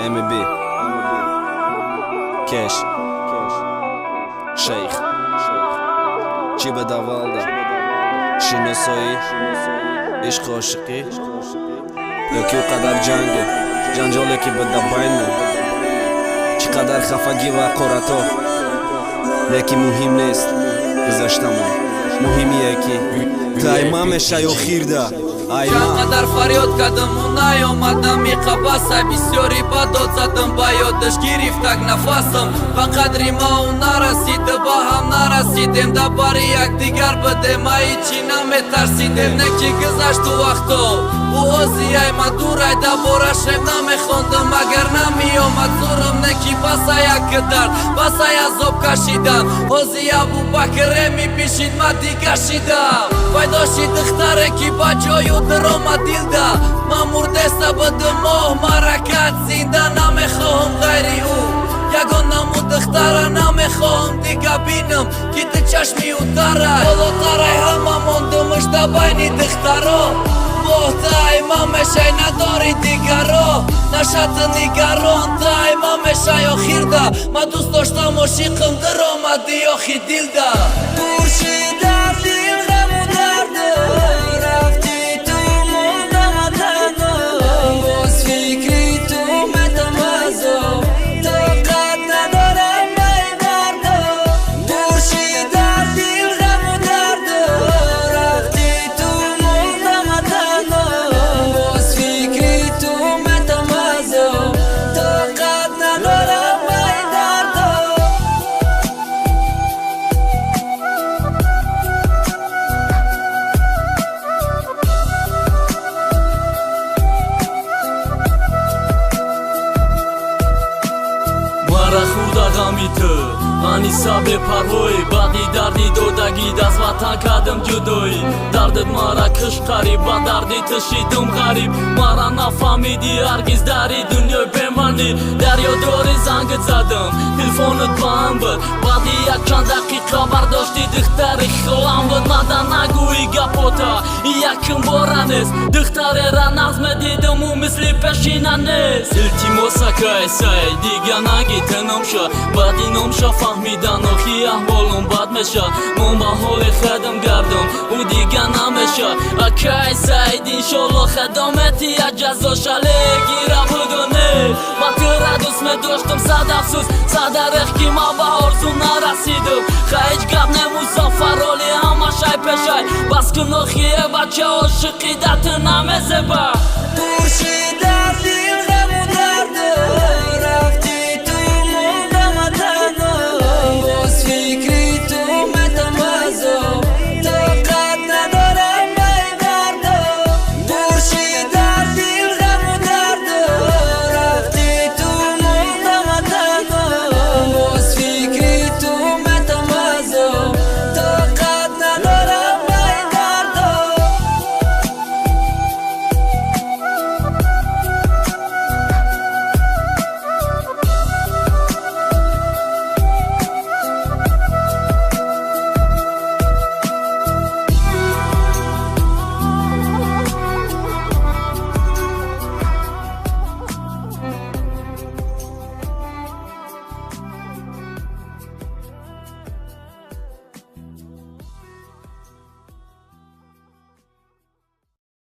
MB Cash Sheikh چی به دوالده شناسایی عشق عاشقی یا که قدر جنگه جنجاله که به دباینه چقدر خفگی و قرطا لیکی مهم نیست گذشتمون مهمیه که تایمام شایو خیرده چقدر فریاد کردم و نیامدم ای قباسه بسیاری بداد زدم با یادش گرفت تک نفسم و قدری ما اون نرسیده با هم نرسیدیم دباری یک دیگر بده ما هیچی نمیترسیدیم نکی گذشت و وقتا او حوزیه ما دورای دبارش نمیخوندم مگر نمیامد زورم نکی بسا یک درد بسا یک زوب کشیدم حوزی ابو بکره میپیشید ما دیگر شیدم پیداشی دختره کی با جایو درام دیلده ما مرده سبد ماه مرکت زنده نمیخوام غیری او یگانم دختره نمیخوام دیگه بینم که ده چشمی او داره بالاتره همه ماندمش ده بین دختره محتای ما میشه نداری دیگرا نشد نگران تای ما میشه یا خیرده ما دوست داشتم و شیقم در آمدی آخی دیل ده دورشی در دیل غم و درده رفتی تو موندم تنها باز فکری تو متمزم طاقت ندارم بی دردم دورشی در دیل غم و درده رفتی تو موندم تنها باز فکری تو متمزم طاقت ندارم بی دردم مرا خورد غمی تو انیسا به پروی بعدی دردی دودگی دست وطن کردم جدایی دردت مرا کش قریب با دردی تشیدم غریب مرا نفهمیدی هرگز داری دنیا بمانی دریا دوری زنگت زدم تلفونت با هم بود بعدی یک چند دقیقه برداشتی دختری خلم بود مدن نگویی گپوتا یکم بارن است دختری را نظم دیدم و مثل پشینن است التیموسا که سای دیگه نگی تنم شا بعدی نم شا فهمیدن و خی احوالم بد میشه من با حال خدم گردم او دیگه نمیشه اکی سعید انشالله خدامتی اجزا شله گیره بدونه ما تو را دوست می داشتم صد افسوس صد رخی ما به آرزو نرسیدم خیج گب نموسافرالی همه شای پشای بس که نخیه بچه عاشقی دت نمیزه با دورشی